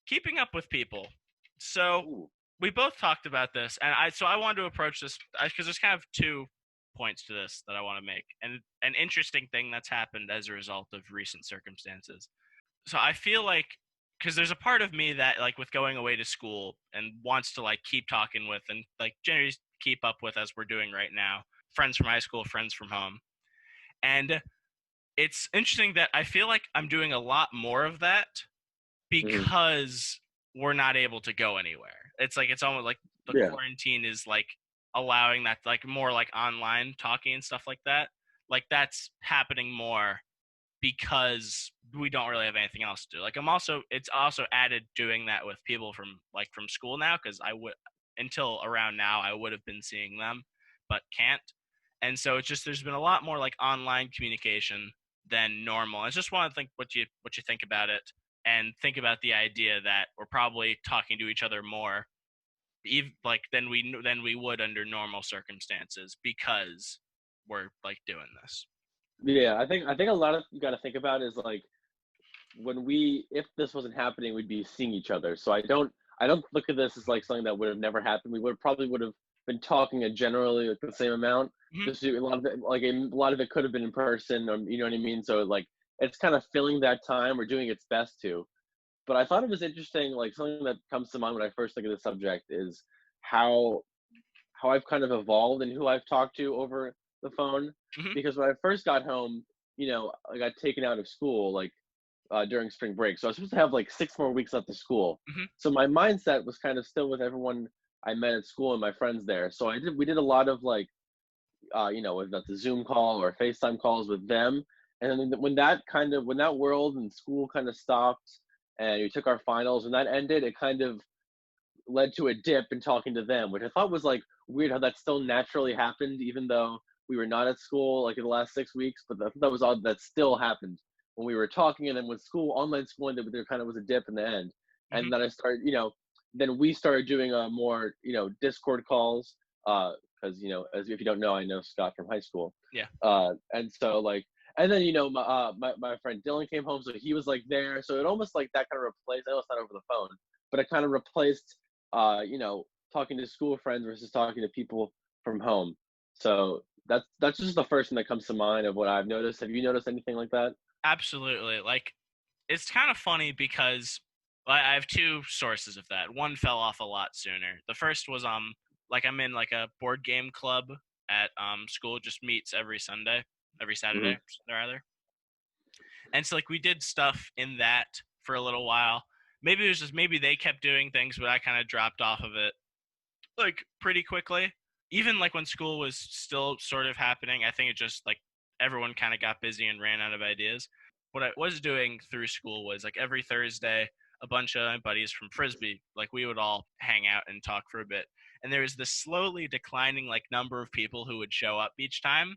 keeping up with people. So Ooh. we both talked about this, and I wanted to approach this because there's kind of 2 points to this that I want to make, and an interesting thing that's happened as a result of recent circumstances. So I feel like because there's a part of me that like with going away to school and wants to like keep talking with and like generally keep up with as we're doing right now, friends from high school, friends from home, and it's interesting that I feel like I'm doing a lot more of that Mhm. because we're not able to go anywhere. It's like it's almost like the Yeah. quarantine is like allowing that like more like online talking and stuff like that. Like that's happening more because we don't really have anything else to do. Like it's also added doing that with people from school now because I would until around now I would have been seeing them but can't. And so it's just there's been a lot more like online communication than normal. I just want to think what you think about it and think about the idea that we're probably talking to each other more like than we would under normal circumstances because we're like doing this. Yeah, I think a lot of you gotta think about is, like, when we if this wasn't happening, we'd be seeing each other. So I don't look at this as, like, something that would have never happened. We would have been talking at generally, like, the same amount. Hmm. Just a lot of it like, a lot of it could have been in person or you know what I mean? So, like, it's kinda filling that time or doing its best to. But I thought it was interesting, like, something that comes to mind when I first think of the subject is how I've kind of evolved and who I've talked to over the phone. Hmm. Because when I first got home, I got taken out of school like during spring break, so I was supposed to have like 6 more weeks left of school. Hmm. So my mindset was kind of still with everyone I met at school and my friends there. So we did a lot of like whether that's a Zoom call or FaceTime calls with them. And then when that world and school kind of stopped and we took our finals and that ended, it kind of led to a dip in talking to them, which I thought was like weird how that still naturally happened, even though we were not at school like in the last 6 weeks. But that was odd that still happened when we were talking, and then with school, online school ended, there kind of was a dip in the end. Hmm. And then then we started doing more, Discord calls, because as if you don't know, I know Scott from high school, Yeah. and so like. And then my friend Dylan came home, so he was like there. So it almost like that kind of replaced. I know it's not over the phone, but it kind of replaced talking to school friends versus talking to people from home. So that's just the first thing that comes to mind of what I've noticed. Have you noticed anything like that? Absolutely. Like it's kind of funny because I have 2 sources of that. One fell off a lot sooner. The first was like I'm in like a board game club at school, just meets every Sunday, every Hmm. Saturday rather. And so like we did stuff in that for a little while. Maybe it was just maybe they kept doing things, but I kind of dropped off of it like pretty quickly. Even like when school was still sort of happening, I think it just like everyone kind of got busy and ran out of ideas. What I was doing through school was like every Thursday, a bunch of my buddies from Frisbee, like we would all hang out and talk for a bit. And there was this slowly declining like number of people who would show up each time.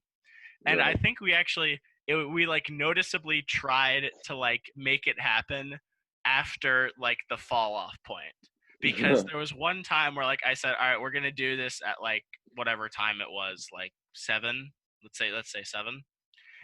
And I Right. think we like noticeably tried to like make it happen after like the fall off point because there was one time where like I said, all right, we're gonna do this at like whatever time it was, like 7. Let's say 7.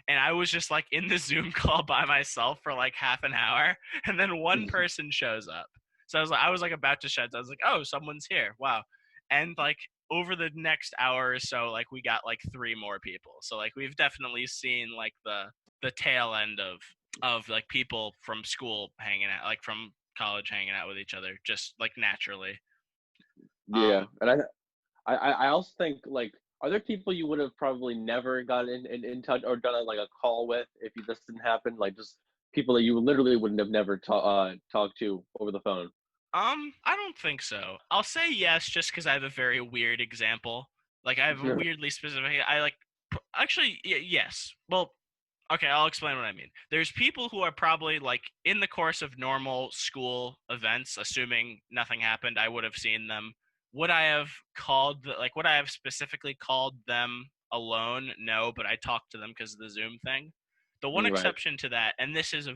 And I was just like in the Zoom call by myself for like half an hour, and then one person shows up. So I was like about to shut. I was like, oh, someone's here. Wow. And like over the next hour or so, like we got like 3 more people. So like we've definitely seen like the tail end of like people from school hanging out, like from college hanging out with each other, just like naturally. Yeah, Um, and I also think like, are there people you would have probably never got in touch or done like a call with if this didn't happen? Like just people that you literally wouldn't have never talked to over the phone. I don't think so. I'll say yes just because I have a very weird example. Like I have a weirdly specific. I like actually yes. Well, okay, I'll explain what I mean. There's people who are probably like in the course of normal school events, assuming nothing happened, I would have seen them. Would I have would I have specifically called them alone? No, but I talked to them because of the Zoom thing. The one Right. exception to that, and this is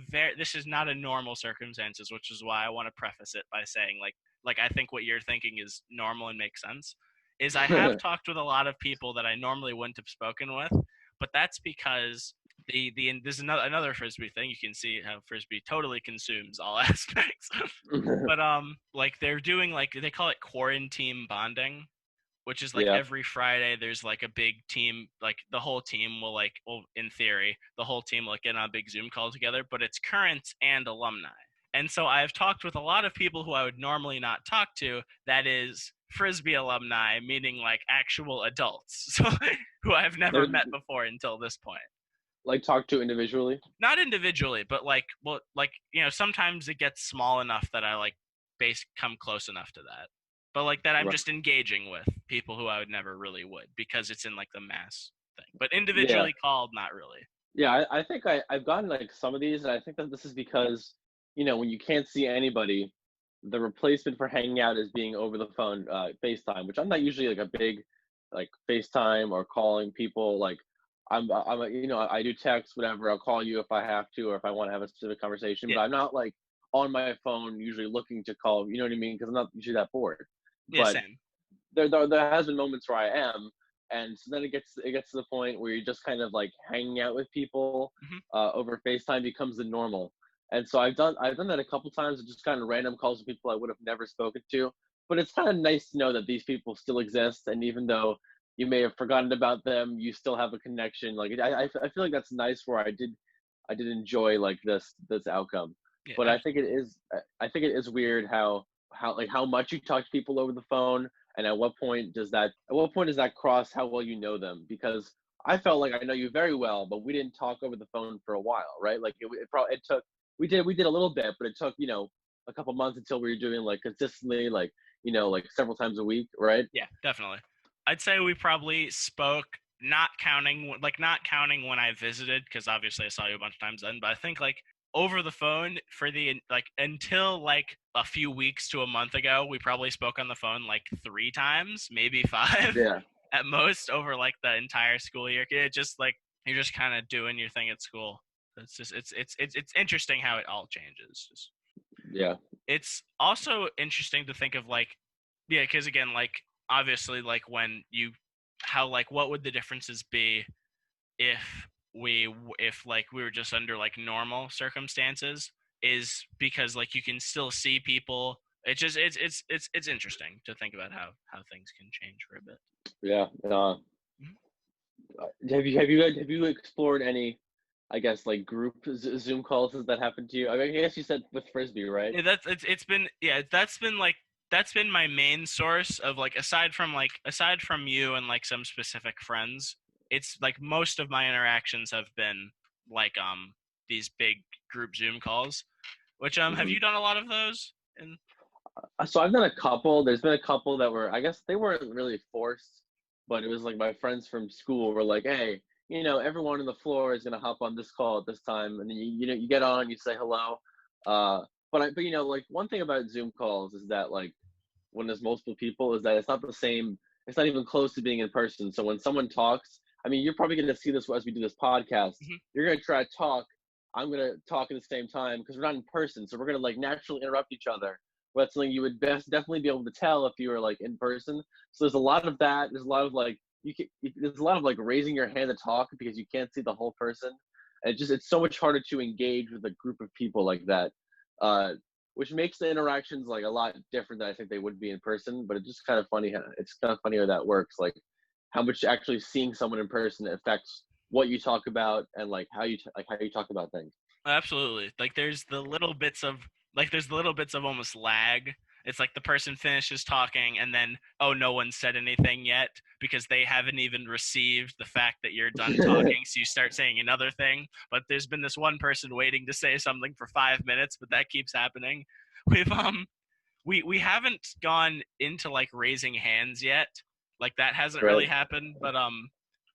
not a normal circumstances, which is why I want to preface it by saying like I think what you're thinking is normal and makes sense, is I have talked with a lot of people that I normally wouldn't have spoken with, but that's because there's another frisbee thing. You can see how frisbee totally consumes all aspects. But like they're doing like they call it quarantine bonding, which is like Yeah. every Friday there's like a big team, like the whole team will like, well, in theory, the whole team will like get on a big Zoom call together, but it's currents and alumni. And so I've talked with a lot of people who I would normally not talk to, that is Frisbee alumni, meaning like actual adults, so who I've never Like, met before until this point. like talk to individually. Not individually, but like, well, like, sometimes it gets small enough that I like base come close enough to that. But like that I'm Right. just engaging with people who I would never really would, because it's in like the mass thing. But Yeah. individually called, not really. Yeah, I think I've gotten like some of these, and I think that this is because, when you can't see anybody, the replacement for hanging out is being over the phone, FaceTime, which I'm not usually like a big like FaceTime or calling people. Like I do text, whatever. I'll call you if I have to, or if I want to have a specific conversation. Yeah. But I'm not like on my phone usually looking to call. You know what I mean? Because I'm not usually that bored. Yeah, But same. there has been moments where I am, and so then it gets to the point where you're just kind of like hanging out with people Hmm. over FaceTime becomes the normal. And so I've done that a couple times, just kind of random calls with people I would have never spoken to. But it's kind of nice to know that these people still exist, and even though you may have forgotten about them, you still have a connection. Like I feel like that's nice. Where I did enjoy like this outcome. Yeah, But absolutely. I think it is weird how much you talk to people over the phone, and at what point does that cross how well you know them? Because I felt like I know you very well, but we didn't talk over the phone for a while, right? Like it probably it took we did a little bit, but it took a couple months until we were doing like consistently, like like several times a week, right? Yeah, definitely. I'd say we probably spoke, not counting when I visited, because obviously I saw you a bunch of times then. But I think like over the phone for the like until like a few weeks to a month ago, we probably spoke on the phone like 3 times, maybe five Yeah, at most over like the entire school year. It just like you're just kind of doing your thing at school. It's interesting how it all changes. yeah. It's also interesting to think of like, yeah, because again, like obviously like when you how like what would the differences be if if like we were just under like normal circumstances, is because like you can still see people. It's interesting to think about how things can change for a bit. Yeah. Mhm. Have you explored any, I guess, like group Zoom calls that happened to you? I mean, I guess you said with Frisbee, right? Yeah, it's been, yeah, that's been my main source of like, aside from you and like some specific friends, it's like most of my interactions have been like these big group Zoom calls. Which have Hmm. you done a lot of those? And So I've done a couple. There's been a couple that were, I guess they weren't really forced, but it was like my friends from school were like, "Hey, everyone on the floor is gonna hop on this call at this time," and then you get on, you say hello. But like one thing about Zoom calls is that like when there's multiple people is that it's not the same. It's not even close to being in person. So when someone talks, I mean, you're probably going to see this as we do this podcast. mhm. You're going to try to talk. I'm going to talk at the same time because we're not in person. So we're going to like naturally interrupt each other. But that's something you would best definitely be able to tell if you were like in person. So there's a lot of that. There's a lot of like there's a lot of like raising your hand to talk because you can't see the whole person. And it's so much harder to engage with a group of people like that. Uh, which makes the interactions like a lot different than I think they would be in person. But it's kind of funny how that works. Like how much actually seeing someone in person affects what you talk about and like how you talk about things. Absolutely. There's the little bits of almost lag. It's like the person finishes talking and then, oh, no one said anything yet because they haven't even received the fact that you're done talking. So you start saying another thing, but there's been this one person waiting to say something for 5 minutes, but that keeps happening. We've we haven't gone into like raising hands yet. Like that hasn't really Right. happened, but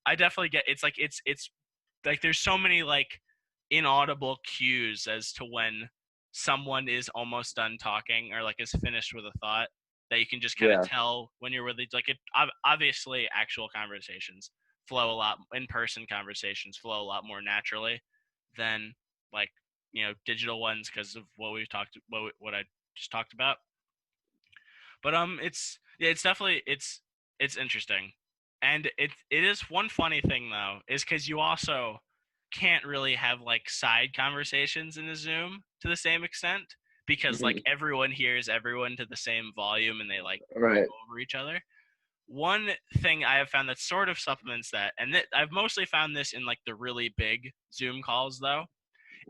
I definitely get, it's like there's so many like inaudible cues as to when someone is almost done talking or like is finished with a thought, that you can just kind of Yeah. tell when you're really like it. Obviously actual conversations flow a lot, in person conversations flow a lot more naturally than like digital ones, because of what I just talked about. But it's, yeah, it's definitely, it's interesting. And it is one funny thing though, is because you also, can't really have like side conversations in a Zoom to the same extent because like Mhm. everyone hears everyone to the same volume and they like talk Right. over each other. One thing I have found that sort of supplements that, and I've mostly found this in like the really big Zoom calls though,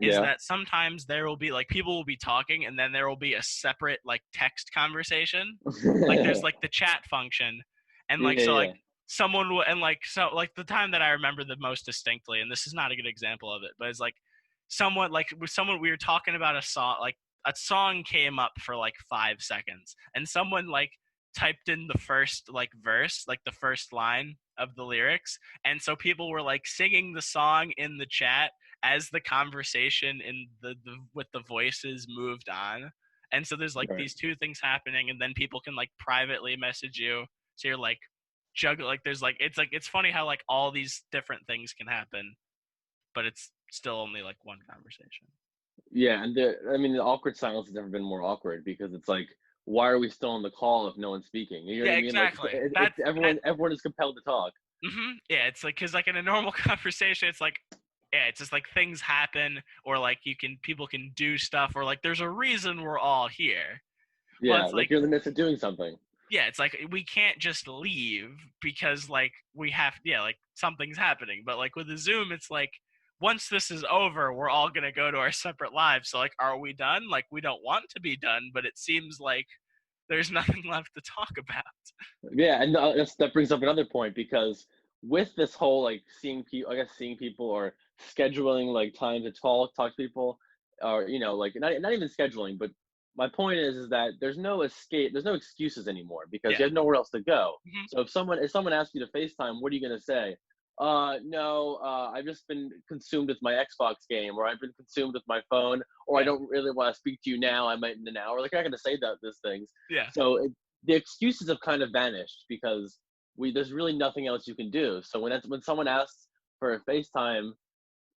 is Yeah. that sometimes there will be like people will be talking and then there will be a separate like text conversation. Like there's like the chat function, and like Yeah, so like yeah. someone will, and like so like the time that I remember the most distinctly, and this is not a good example of it, but it's like someone like with someone we were talking about a song, like a song came up for like 5 seconds and someone like typed in the first like verse, like the first line of the lyrics, and so people were like singing the song in the chat as the conversation in the with the voices moved on. And so there's like Right. these two things happening, and then people can like privately message you, so you're like juggle, like there's like it's funny how like all these different things can happen, but it's still only like one conversation. Yeah, and I mean, the awkward silence has never been more awkward because it's like, why are we still on the call if no one's speaking? You know what Yeah, I mean? Like, exactly. it's That everyone is compelled to talk. yeah, it's like because like in a normal conversation, it's like yeah, it's just like things happen, or like people can do stuff, or like there's a reason we're all here. Well, Yeah, it's like like you're in the midst of doing something. yeah, it's like we can't just leave because like we have yeah, like something's happening. But like with the Zoom, it's like once this is over, we're all gonna go to our separate lives. So like, are we done? Like we don't want to be done, but it seems like there's nothing left to talk about. Yeah, and that brings up another point because with this whole like seeing people, I guess seeing people or scheduling like time to talk to people, or like not even scheduling, but my point is that there's no escape, there's no excuses anymore because you Yeah. have nowhere else to go. Hmm. So if someone asks you to FaceTime, what are you gonna say? No, I've just been consumed with my Xbox game, or I've been consumed with my phone, or I Yeah. don't really want to speak to you now. I might in an hour. Like you're not gonna say those things. Yeah. So the excuses have kind of vanished because there's really nothing else you can do. So when someone asks for a FaceTime,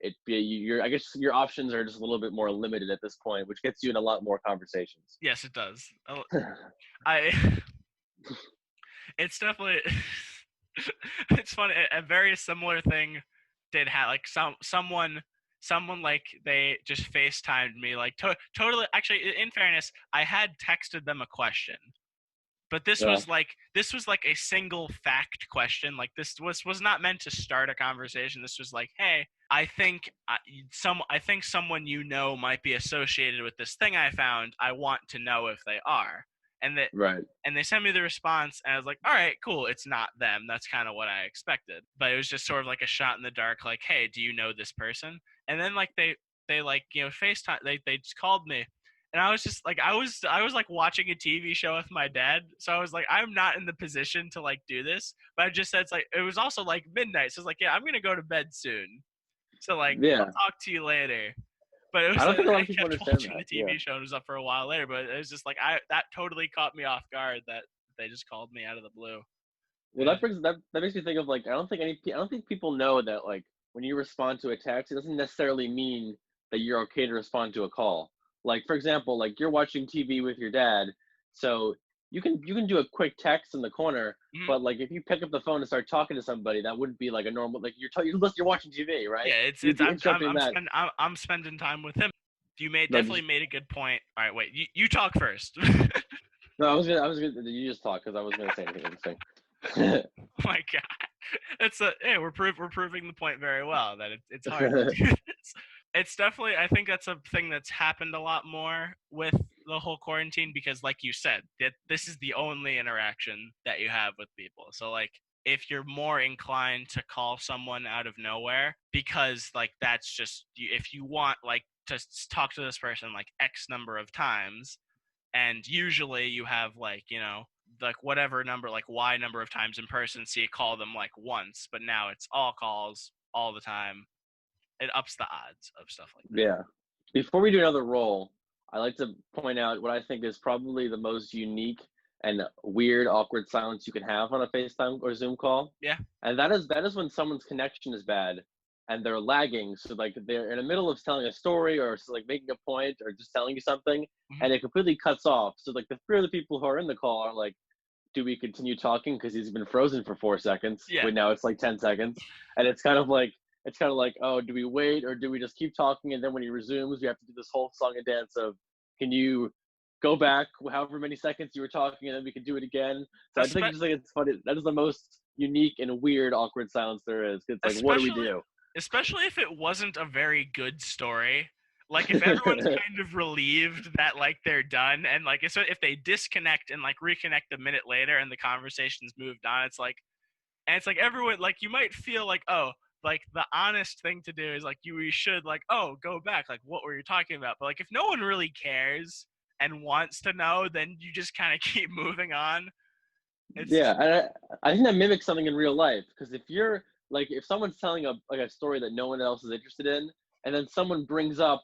I guess your options are just a little bit more limited at this point, which gets you in a lot more conversations. Yes, it does. I it's definitely it's funny. A very similar thing did have like someone like they just FaceTimed me like totally. Actually, in fairness, I had texted them a question, but Yeah, this was like a single fact question. Like this was not meant to start a conversation. This was like, hey, I think someone you know might be associated with this thing I found. I want to know if they are. And that right. and they sent me the response, and I was like, all right, cool, it's not them. That's kind of what I expected. But it was just sort of like a shot in the dark, like, hey, do you know this person? And then like they like FaceTime, they just called me, and I was just like, I was like watching a TV show with my dad, so I was like, I'm not in the position to like do this. But I just said it's like it was also like midnight, so it's like, yeah, I'm gonna go to bed soon, so like I'll Yeah, talk to you later. But it I was don't like think a lot I of people kept understand watching that. the Yeah. TV show and it was up for a while later. But it was just like I that totally caught me off guard that they just called me out of the blue. Well, that makes me think of like I don't think people know that like when you respond to a text, it doesn't necessarily mean that you're okay to respond to a call. Like for example, like you're watching TV with your dad, so you can do a quick text in the corner, Hmm. but like if you pick up the phone and start talking to somebody, that wouldn't be like a normal like you're watching TV, right? Yeah, You'd be interrupting that. I'm spending time with him. You made No, definitely just made a good point. All right, wait, you talk first. no. I was gonna. You just talk because I wasn't gonna say anything interesting. Oh my god, it's a hey, we're proving the point very well that it's hard to do this. It's definitely I think that's a thing that's happened a lot more with the whole quarantine because, like you said, that this is the only interaction that you have with people. So like if you're more inclined to call someone out of nowhere because like that's just if you want like to talk to this person like X number of times, and usually you have like like whatever number like y number of times in person, so you call them like once, but now it's all calls all the time. It ups the odds of stuff like that. Yeah. Before we do another roll, I like to point out what I think is probably the most unique and weird, awkward silence you can have on a FaceTime or Zoom call. Yeah. And that is when someone's connection is bad and they're lagging. So like they're in the middle of telling a story or like making a point or just telling you something Hmm. and it completely cuts off. So like the three of the people who are in the call are like, do we continue talking? Because he's been frozen for 4 seconds, Yeah. but now it's like 10 seconds. And it's kind of like it's kind of like, oh, do we wait or do we just keep talking? And then when he resumes, we have to do this whole song and dance of, can you go back however many seconds you were talking, and then we can do it again. So I just think Espe- it's just like it's funny. That is the most unique and weird awkward silence there is. It's like, what do we especially do? especially if it wasn't a very good story. Like if everyone's kind of relieved that like they're done, and like so if they disconnect and like reconnect a minute later and the conversation's moved on, it's like, and it's like everyone, like you might feel like, oh, like the honest thing to do is like you should like, oh, go back, like what were you talking about? But like if no one really cares and wants to know, then you just kind of keep moving on. It's Yeah, and I think that mimics something in real life because if you're like if someone's telling a story that no one else is interested in, and then someone brings up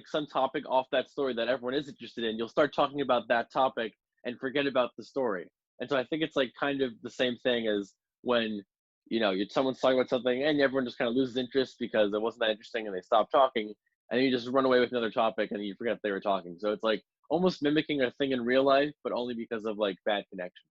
some topic off that story that everyone is interested in, you'll start talking about that topic and forget about the story. And so I think it's like kind of the same thing as when someone's talking about something and everyone just kind of loses interest because it wasn't that interesting and they stop talking, and then you just run away with another topic and you forget they were talking. So it's like almost mimicking a thing in real life, but only because of like bad connection.